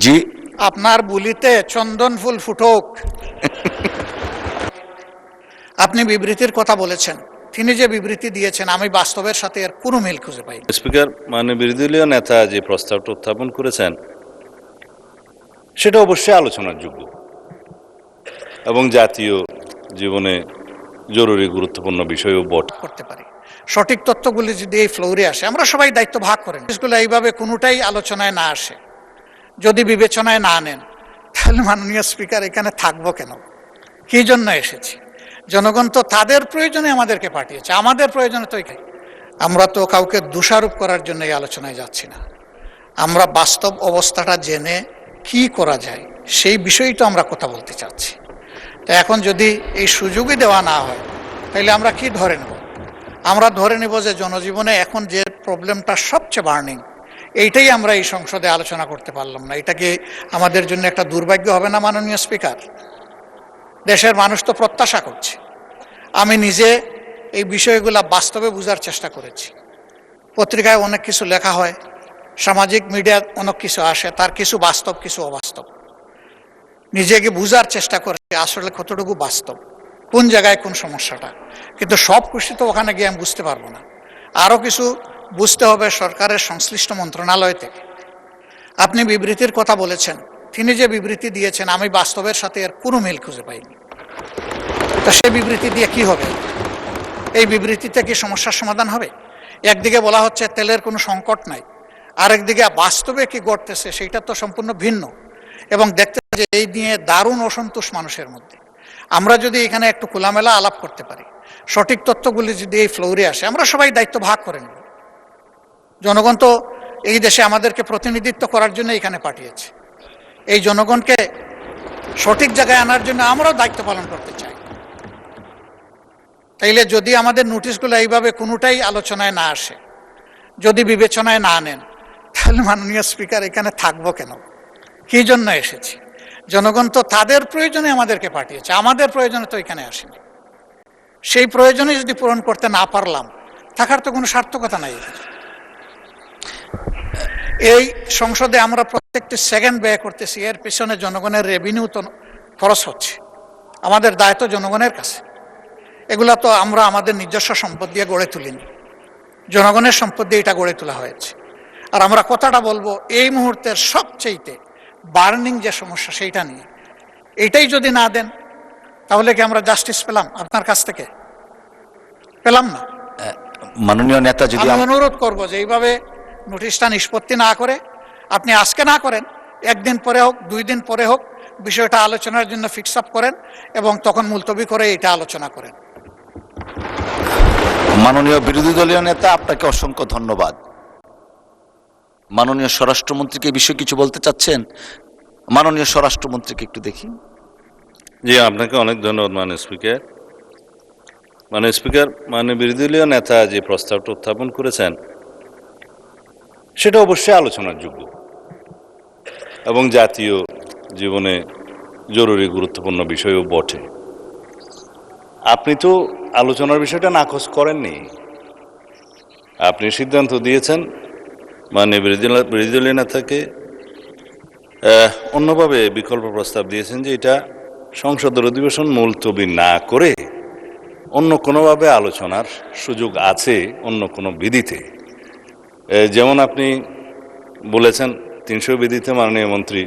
জি, আপনার বুলিতে চন্দন ফুল ফুটুক। আপনি বিবৃতির কথা বলেছেন, তিনি যে বিবৃতি দিয়েছেন আমি বাস্তবের সাথে এর কোনো মিল খুঁজে পাই না। স্পিকার, বিরোধী দলীয় নেতা যে প্রস্তাবটা উত্থাপন করেছেন সেটা অবশ্যই আলোচনার যোগ্য এবং জাতীয় জীবনে জরুরি গুরুত্বপূর্ণ বিষয়ও বটে। করতে পারি সঠিক তথ্যগুলি যদি এই ফ্লোরে আসে, আমরা সবাই দায়িত্ব ভাগ করেন, জিনিসগুলো এইভাবে কোনোটাই আলোচনায় না আসে, যদি বিবেচনায় না নেন, তাহলে মাননীয় স্পিকার এখানে থাকবো কেন? কি জন্য এসেছি? জনগণ তো তাদের প্রয়োজনে আমাদেরকে পাঠিয়েছে, আমাদের প্রয়োজনে তো এখানে। আমরা তো কাউকে দোষারোপ করার জন্য এই আলোচনায় যাচ্ছি না, আমরা বাস্তব অবস্থাটা জেনে কি করা যায় সেই বিষয়ই তো আমরা কথা বলতে চাচ্ছি। তো এখন যদি এই সুযোগই দেওয়া না হয়, তাহলে আমরা কি ধরে নেব? আমরা ধরে নেব যে জনজীবনে এখন যে প্রবলেমটা সবচেয়ে বার্নিং, এইটাই আমরা এই সংসদে আলোচনা করতে পারলাম না। এটা কি আমাদের জন্য একটা দুর্ভাগ্য হবে না মাননীয় স্পিকার? দেশের মানুষ তো প্রত্যাশা করছে। আমি নিজে এই বিষয়গুলো বাস্তবে বোঝার চেষ্টা করেছি। পত্রিকায় অনেক কিছু লেখা হয়, সামাজিক মিডিয়ায় অনেক কিছু আসে, তার কিছু বাস্তব কিছু অবাস্তব। নিজেকে বোঝার চেষ্টা করেছি আসলে কতটুকু বাস্তব, কোন জায়গায় কোন সমস্যাটা। কিন্তু সব কিছু তো ওখানে গিয়ে আমি বুঝতে পারবো না, আরও কিছু বুঝতে হবে সরকারের সংশ্লিষ্ট মন্ত্রণালয় থেকে। আপনি বিবৃতির কথা বলেছেন, তিনি যে বিবৃতি দিয়েছেন আমি বাস্তবের সাথে এর কোনো মিল খুঁজে পাইনি। তো সেই বিবৃতি দিয়ে কি হবে? এই বিবৃতিতে কি সমস্যার সমাধান হবে? একদিকে বলা হচ্ছে তেলের কোনো সংকট নাই, আরেকদিকে বাস্তবে কি ঘটতেছে সেটা তো সম্পূর্ণ ভিন্ন। এবং দেখতে যে এই নিয়ে দারুণ অসন্তোষ মানুষের মধ্যে। আমরা যদি এখানে একটু খোলামেলা আলাপ করতে পারি, সঠিক তথ্যগুলি যদি এই ফ্লোরে আসে, আমরা সবাই দায়িত্ব ভাগ করে নেব। জনগণ তো এই দেশে আমাদেরকে প্রতিনিধিত্ব করার জন্য এখানে পাঠিয়েছে, এই জনগণকে সঠিক জায়গায় আনার জন্য আমরাও দায়িত্ব পালন করতে চাই। তাইলে যদি আমাদের নোটিশগুলো এইভাবে কোনোটাই আলোচনায় না আসে, যদি বিবেচনায় না নেন, তাহলে মাননীয় স্পিকার এখানে থাকবো কেন? কি জন্য এসেছি? জনগণ তো তাদের প্রয়োজনে আমাদেরকে পাঠিয়েছে, আমাদের প্রয়োজনে তো এখানে আসেনি। সেই প্রয়োজনে যদি পূরণ করতে না পারলাম, থাকার তো কোনো সার্থকতা নাই এখানে। এই সংসদে আমরা প্রত্যেকটি সেকেন্ড ব্যয় করতেছি, এর পিছনে জনগণের রেভিনিউ তো খরচ হচ্ছে, আমাদের দায়িত্ব জনগণের কাছে। এগুলা তো আমরা আমাদের নিজস্ব সম্পদ দিয়ে গড়ে তুলিনি, জনগণের সম্পদ দিয়ে এটা গড়ে তোলা হয়েছে। আর আমরা কথাটা বলবো এই মুহূর্তের সবচেয়ে বার্নিং যে সমস্যা সেইটা নিয়ে। এইটাই যদি না দেন, তাহলে কি আমরা জাস্টিস পেলাম আপনার কাছ থেকে? পেলাম না। মাননীয় নেতা, যদি আমি অনুরোধ করবো যে এইভাবে নোটিশটা নিষ্পত্তি না করে, আপনি আজকে না করেন, একদিন পরে হোক, 2 দিন পরে হোক, বিষয়টা আলোচনার জন্য ফিক্স আপ করেন এবং তখন মুলতবি করে এটা আলোচনা করেন। মাননীয় বিরোধী দলীয় নেতা, আপনাকে অসংখ্য ধন্যবাদ। মাননীয় স্বরাষ্ট্রমন্ত্রীকে এই বিষয়ে কিছু বলতে চাচ্ছেন? মাননীয় স্বরাষ্ট্রমন্ত্রীকে একটু দেখি। জি, আপনাকে অনেক ধন্যবাদ মাননীয় স্পিকার। বিরোধী দলীয় নেতা যে প্রস্তাবটা উত্থাপন করেছেন সেটা অবশ্যই আলোচনার যোগ্য এবং জাতীয় জীবনে জরুরি গুরুত্বপূর্ণ বিষয়ও বটে। আপনি তো আলোচনার বিষয়টা নাকচ করেননি, আপনি সিদ্ধান্ত দিয়েছেন বিরোধী দলীয় নেতাকে অন্যভাবে বিকল্প প্রস্তাব দিয়েছেন যে এটা সংসদের অধিবেশন মুলতবি না করে অন্য কোনোভাবে আলোচনার সুযোগ আছে, অন্য কোনো বিধিতে। যেমন আপনি বলেছেন 300 বিধিতে মাননীয় মন্ত্রী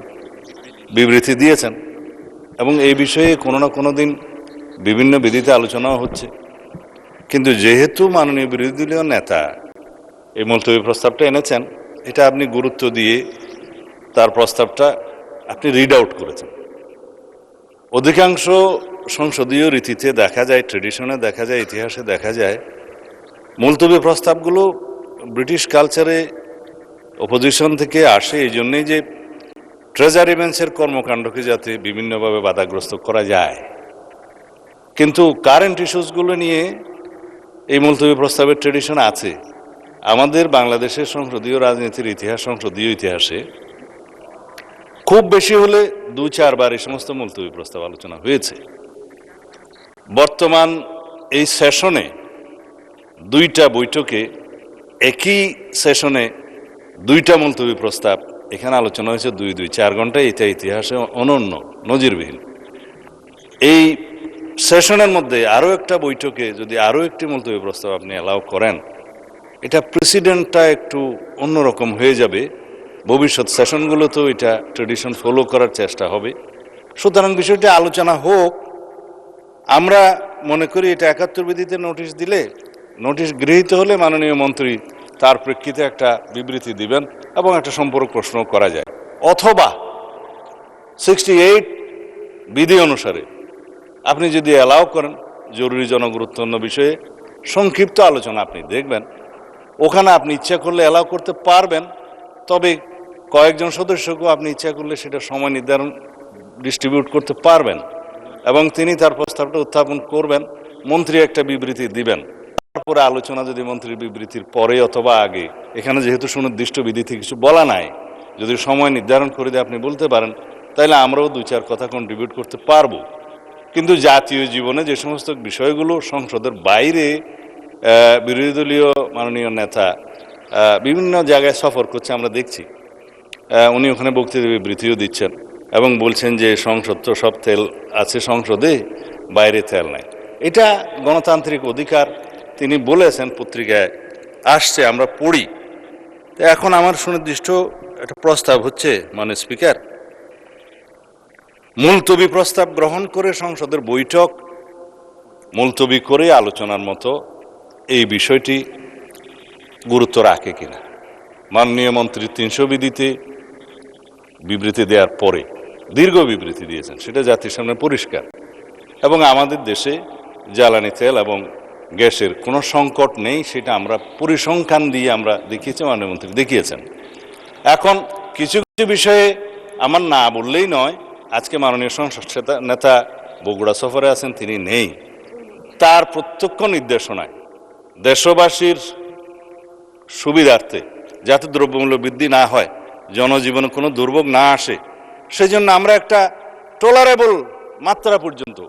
বিবৃতি দিয়েছেন এবং এই বিষয়ে কোনো না কোনো দিন বিভিন্ন বিধিতে আলোচনাও হচ্ছে। কিন্তু যেহেতু মাননীয় বিরোধী দলীয় নেতা এই মুলতবি প্রস্তাবটা এনেছেন, এটা আপনি গুরুত্ব দিয়ে তার প্রস্তাবটা আপনি রিড আউট করেছেন। অধিকাংশ সংসদীয় রীতিতে দেখা যায়, ট্রেডিশনে দেখা যায়, ইতিহাসে দেখা যায়, মুলতবি প্রস্তাবগুলো ব্রিটিশ কালচারে অপোজিশন থেকে আসে এই জন্যেই যে ট্রেজারি বেঞ্চের কর্মকাণ্ডকে যাতে বিভিন্নভাবে বাধাগ্রস্ত করা যায়। কিন্তু কারেন্ট ইস্যুসগুলো নিয়ে এই মুলতবি প্রস্তাবের ট্রেডিশন আছে। আমাদের বাংলাদেশের সংসদীয় রাজনীতির ইতিহাস, সংসদীয় ইতিহাসে খুব বেশি হলে 2-4 বার এই সমস্ত মুলতবি প্রস্তাব আলোচনা হয়েছে। বর্তমান এই সেশনে 2টা বৈঠকে একই সেশনে 2টা মুলতবি প্রস্তাব এখানে আলোচনা হয়েছে 4 ঘন্টা, এটা ইতিহাসে অনন্য, নজিরবিহীন। এই সেশনের মধ্যে আরও একটা বৈঠকে যদি আরও একটি মুলতবি প্রস্তাব আপনি অ্যালাউ করেন, এটা প্রেসিডেন্টটা একটু অন্যরকম হয়ে যাবে। ভবিষ্যৎ সেশনগুলোতেও এটা ট্রেডিশন ফলো করার চেষ্টা হবে। সুতরাং বিষয়টি আলোচনা হোক। আমরা মনে করি এটা 71 বিধিতে নোটিশ দিলে, নোটিশ গৃহীত হলে মাননীয় মন্ত্রী তার প্রেক্ষিতে একটা বিবৃতি দিবেন এবং একটা সম্পর্ক প্রশ্ন করা যায়, অথবা 68 বিধি অনুসারে আপনি যদি অ্যালাউ করেন জরুরি জনগুরুত্বপূর্ণ বিষয়ে সংক্ষিপ্ত আলোচনা আপনি দেখবেন, ওখানে আপনি ইচ্ছা করলে অ্যালাউ করতে পারবেন। তবে কয়েকজন সদস্যকেও আপনি ইচ্ছা করলে সেটা সময় নির্ধারণ ডিস্ট্রিবিউট করতে পারবেন এবং তিনি তার প্রস্তাবটা উত্থাপন করবেন, মন্ত্রী একটা বিবৃতি দিবেন। তারপরে আলোচনা যদি মন্ত্রীর বিবৃতির পরে অথবা আগে, এখানে যেহেতু সুনির্দিষ্ট বিধিতে কিছু বলা নাই, যদি সময় নির্ধারণ করে দিয়ে আপনি বলতে পারেন, তাহলে আমরাও 2-4 কথা কন্ট্রিবিউট করতে পারবো। কিন্তু জাতীয় জীবনে যে সমস্ত বিষয়গুলো সংসদের বাইরে বিরোধী দলীয় মাননীয় নেতা বিভিন্ন জায়গায় সফর করছে আমরা দেখছি, উনি ওখানে বক্তৃতা বিবৃতিও দিচ্ছেন এবং বলছেন যে সংসদ তো সব তেল আছে সংসদে, বাইরে তেল নাই। এটা গণতান্ত্রিক অধিকার, তিনি বলেছেন, পত্রিকায় আসছে, আমরা পড়ি। তো এখন আমার সুনির্দিষ্ট একটা প্রস্তাব হচ্ছে, মাননীয় স্পিকার, মুলতবি প্রস্তাব গ্রহণ করে সংসদের বৈঠক মুলতবি করে আলোচনার মতো এই বিষয়টি গুরুত্ব রাখে কিনা। মাননীয় মন্ত্রী 300 বিধিতে বিবৃতি দেওয়ার পরে দীর্ঘ বিবৃতি দিয়েছেন, সেটা জাতির সামনে পরিষ্কার। এবং আমাদের দেশে জ্বালানি তেল এবং গ্যাসের কোনো সংকট নেই, সেটা আমরা পরিসংখ্যান দিয়ে আমরা দেখিয়েছি, মাননীয় মন্ত্রী দেখিয়েছেন। এখন কিছু কিছু বিষয়ে আমার না বললেই নয়। আজকে মাননীয় সংসদ নেতা বগুড়া সফরে আছেন, তিনি নেই। তার প্রত্যক্ষ নির্দেশনায় দেশবাসীর সুবিধার্থে যাতে দ্রব্যমূল্য বৃদ্ধি না হয়, জনজীবনে কোনো দুর্ভোগ না আসে, সেজন্য আমরা একটা টলারেবল মাত্রা পর্যন্ত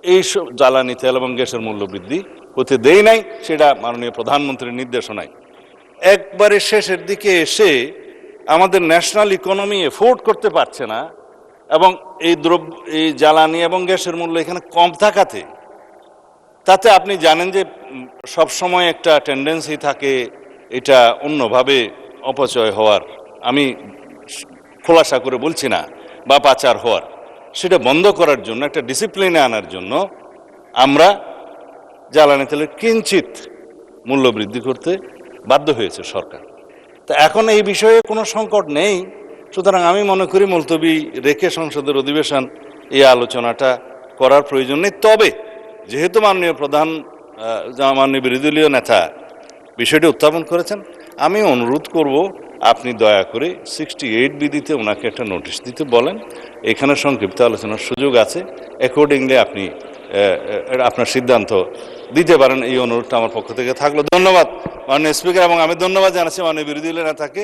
এই জ্বালানি তেল এবং গ্যাসের মূল্য বৃদ্ধি হতে দেই নাই, সেটা মাননীয় প্রধানমন্ত্রীর নির্দেশনায়। একবারে শেষের দিকে এসে আমাদের ন্যাশনাল ইকোনমি এফোর্ড করতে পারছে না এবং এই জ্বালানি এবং গ্যাসের মূল্য এখানে কম থাকাতে, তাতে আপনি জানেন যে সবসময় একটা টেন্ডেন্সি থাকে এটা অন্যভাবে অপচয় হওয়ার, আমি খোলাসা করে বলছি না, বা পাচার হওয়ার, সেটা বন্ধ করার জন্য, একটা ডিসিপ্লিনে আনার জন্য আমরা জ্বালানি তেলের কিঞ্চিত মূল্য বৃদ্ধি করতে বাধ্য হয়েছে সরকার। তা এখন এই বিষয়ে কোনো সংকট নেই। সুতরাং আমি মনে করি মুলতবি রেখে সংসদের অধিবেশন এই আলোচনাটা করার প্রয়োজন নেই। তবে যেহেতু মাননীয় মাননীয় বিরোধী দলীয় নেতা বিষয়টি উত্থাপন করেছেন, আমি অনুরোধ করব আপনি দয়া করে 68 বিধিতে ওনাকে একটা নোটিশ দিতে বলেন। এখানে সংক্ষিপ্ত আলোচনার সুযোগ আছে, অ্যাকর্ডিংলি আপনি আপনার সিদ্ধান্ত দিতে পারেন। এই অনুরোধটা আমার পক্ষ থেকে থাকলো। ধন্যবাদ মাননীয় স্পিকার, এবং আমি ধন্যবাদ জানাচ্ছি মাননীয় বিরোধী দলীয় নেতাকে।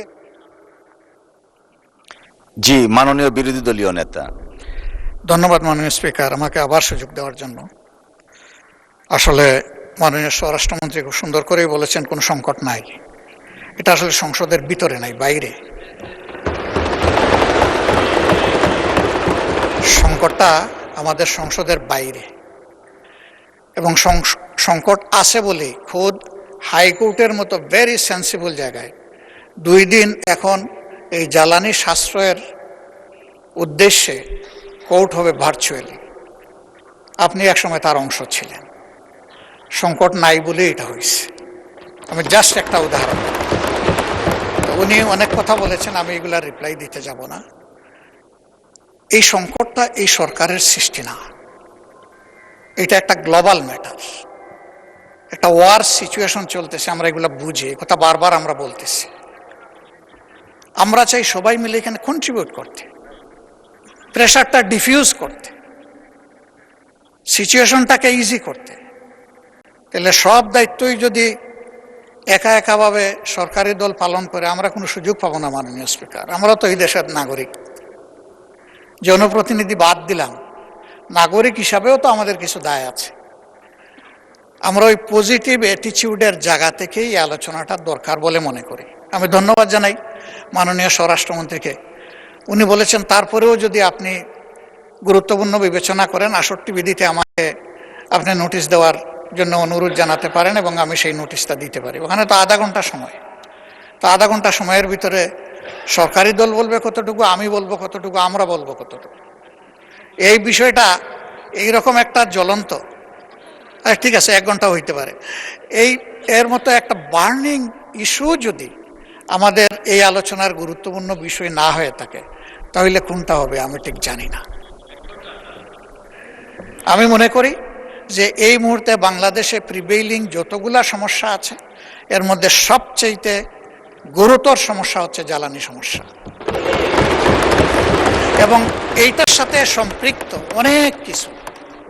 জি, মাননীয় বিরোধী দলীয় নেতা। ধন্যবাদ মাননীয় স্পিকার, আমাকে আবার সুযোগ দেওয়ার জন্য। আসলে মাননীয় স্বরাষ্ট্রমন্ত্রী খুব সুন্দর করেই বলেছেন কোনো সংকট নাই। এটা আসলে সংসদের ভিতরে নাই, বাইরে। সংকটটা আমাদের সংসদের বাইরে, এবং সংকট আছে বলে খোদ হাইকোর্টের মতো ভেরি সেন্সিবল জায়গায় 2 দিন এখন এই জ্বালানি সাশ্রয়ের উদ্দেশ্যে কোর্ট হবে ভার্চুয়ালি। আপনি একসময় তার অংশ ছিলেন। সংকট নাই বলে এটা হয়েছে। আমি জাস্ট একটা উদাহরণ। উনি অনেক কথা বলেছেন, আমি এগুলা রিপ্লাই দিতে যাব না। এই সংকটটা এই সরকারের সৃষ্টি না, এটা একটা গ্লোবাল ম্যাটার, একটা ওয়ার সিচুয়েশন চলতেছে। আমরা এগুলা বুঝি, কথা বারবার আমরা বলতেছি। আমরা চাই সবাই মিলে এখানে কন্ট্রিবিউট করতে, প্রেশারটা ডিফিউজ করতে, সিচুয়েশনটাকে ইজি করতে। তাহলে সব দায়িত্বই যদি একা একাভাবে সরকারি দল পালন করে, আমরা কোনো সুযোগ পাবো না মাননীয় স্পিকার। আমরা তো এই দেশের নাগরিক, জনপ্রতিনিধি বাদ দিলাম, নাগরিক হিসাবেও তো আমাদের কিছু দায় আছে। আমরা ওই পজিটিভ অ্যাটিটিউডের জায়গা থেকেই এই আলোচনাটা দরকার বলে মনে করি। আমি ধন্যবাদ জানাই মাননীয় স্বরাষ্ট্রমন্ত্রীকে। উনি বলেছেন তারপরেও যদি আপনি গুরুত্বপূর্ণ বিবেচনা করেন ৬৮ বিধিতে আমাকে আপনি নোটিশ দেওয়ার জন্য অনুরোধ জানাতে পারেন এবং আমি সেই নোটিশটা দিতে পারি। ওখানে তো আধা ঘন্টা সময়, তো আধা ঘন্টা সময়ের ভিতরে সরকারি দল বলবে কতটুকু, আমি বলবো কতটুকু, আমরা বলবো কতটুকু। এই বিষয়টা এইরকম একটা জ্বলন্ত, ঠিক আছে 1 ঘন্টা হইতে পারে, এর মতো একটা বার্নিং ইস্যু যদি আমাদের এই আলোচনার গুরুত্বপূর্ণ বিষয় না হয়ে থাকে, তাহলে কোনটা হবে আমি ঠিক জানি না। আমি মনে করি যে এই মুহূর্তে বাংলাদেশে প্রিভেইলিং যতগুলা সমস্যা আছে এর মধ্যে সবচেয়ে গুরুতর সমস্যা হচ্ছে জ্বালানি সমস্যা, এবং এইটার সাথে সম্পৃক্ত অনেক কিছু,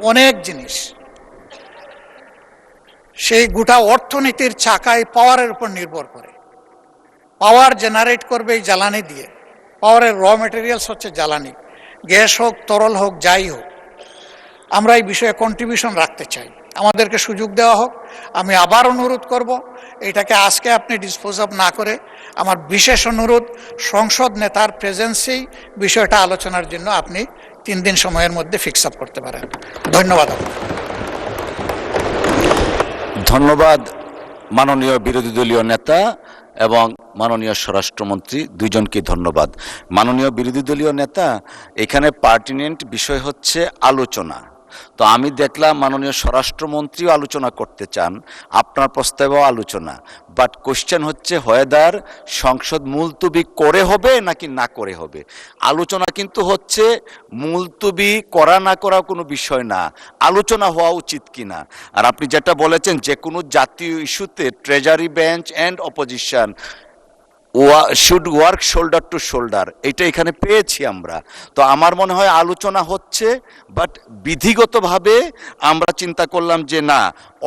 অনেক জিনিস। সেই গোটা অর্থনীতির চাকায় পাওয়ারের উপর নির্ভর করে। পাওয়ার জেনারেট করবে এই জ্বালানি দিয়ে। পাওয়ারের র মেটেরিয়ালস হচ্ছে জ্বালানি, গ্যাস হোক, তরল হোক, যাই হোক। আমরা এই বিষয়ে কন্ট্রিবিউশন রাখতে চাই, আমাদেরকে সুযোগ দেওয়া হোক। আমি আবার অনুরোধ করব, এটাকে আজকে আপনি ডিসপোজ অফ না করে আমার বিশেষ অনুরোধ, সংসদ নেতার প্রেজেন্সেই বিষয়টা আলোচনার জন্য আপনি 3 দিন সময়ের মধ্যে ফিক্স আপ করতে পারেন। ধন্যবাদ আপনাকে। ধন্যবাদ মাননীয় বিরোধী দলীয় নেতা এবং মাননীয় স্বরাষ্ট্রমন্ত্রী, দুইজনকে ধন্যবাদ। মাননীয় বিরোধী দলীয় নেতা, এখানে পার্টিনেন্ট বিষয় হচ্ছে আলোচনা। তো আমি দেখলাম মাননীয় স্বরাষ্ট্রমন্ত্রীও আলোচনা করতে চান, আপনার প্রস্তাবেও আলোচনা, বাট কোশ্চেন হচ্ছে হোয়েদার সংসদ মুলতবি করে হবে নাকি না করে হবে। আলোচনা কিন্তু হচ্ছে মুলতবি করা না করা কোনো বিষয় না, আলোচনা হওয়া উচিত কিনা। আর আপনি যেটা বলেছেন যে কোনো জাতীয় ইস্যুতে treasury bench and opposition should work shoulder two shoulder, এটা এখানে পেয়েছি আমরা। তো আমার মনে হয় আলোচনা হচ্ছে, বাট বিধিগতভাবে আমরা চিন্তা করলাম যে না,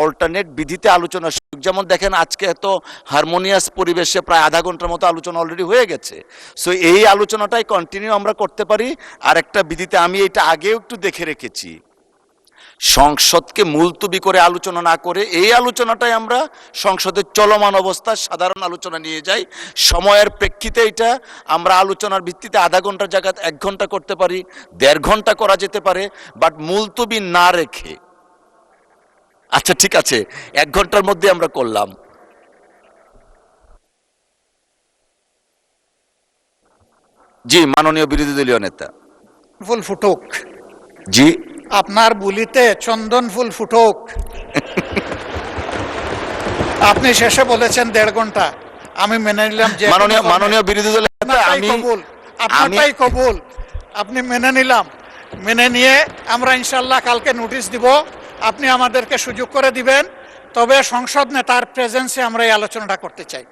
অল্টারনেট বিধিতে আলোচনা। যেমন দেখেন আজকে এত হারমোনিয়াস পরিবেশে প্রায় আধা ঘন্টার মতো আলোচনা অলরেডি হয়ে গেছে। সো এই আলোচনাটাই কন্টিনিউ আমরা করতে পারি। আর একটা বিধিতে আমি এটা আগেও একটু দেখে রেখেছি, সংসদকে মুলতবি করে আলোচনা না করে এই আলোচনাটাই আমরা সংসদের চলমান অবস্থা সাধারণ আলোচনা নিয়ে যাই। সময়ের প্রেক্ষিতে এটা আমরা আলোচনার ভিত্তিতে আধা ঘন্টার জায়গায় 1 ঘন্টা করতে পারি, 1.5 ঘন্টা করা যেতে পারে, বাট মুলতবি না রেখে। আচ্ছা ঠিক আছে, 1 ঘন্টার মধ্যে আমরা করলাম। জি মাননীয় বিরোধী দলীয় নেতা। ফুল ফুটুক, জি আপনার বুলিতে চন্দন ফুল ফুটুক। আপনি শেষে বলেছেন 1.5 ঘন্টা, আমি মেনে নিলাম যে মাননীয় বিরোধী দলের নেতা, আপনারটাই কবুল, আপনি মেনে নিলাম। মেনে নিয়ে আমরা ইনশাল্লাহ কালকে নোটিশ দিব, আপনি আমাদেরকে সুযোগ করে দিবেন। তবে সংসদ নেতার প্রেজেন্সে আমরা এই আলোচনাটা করতে চাই।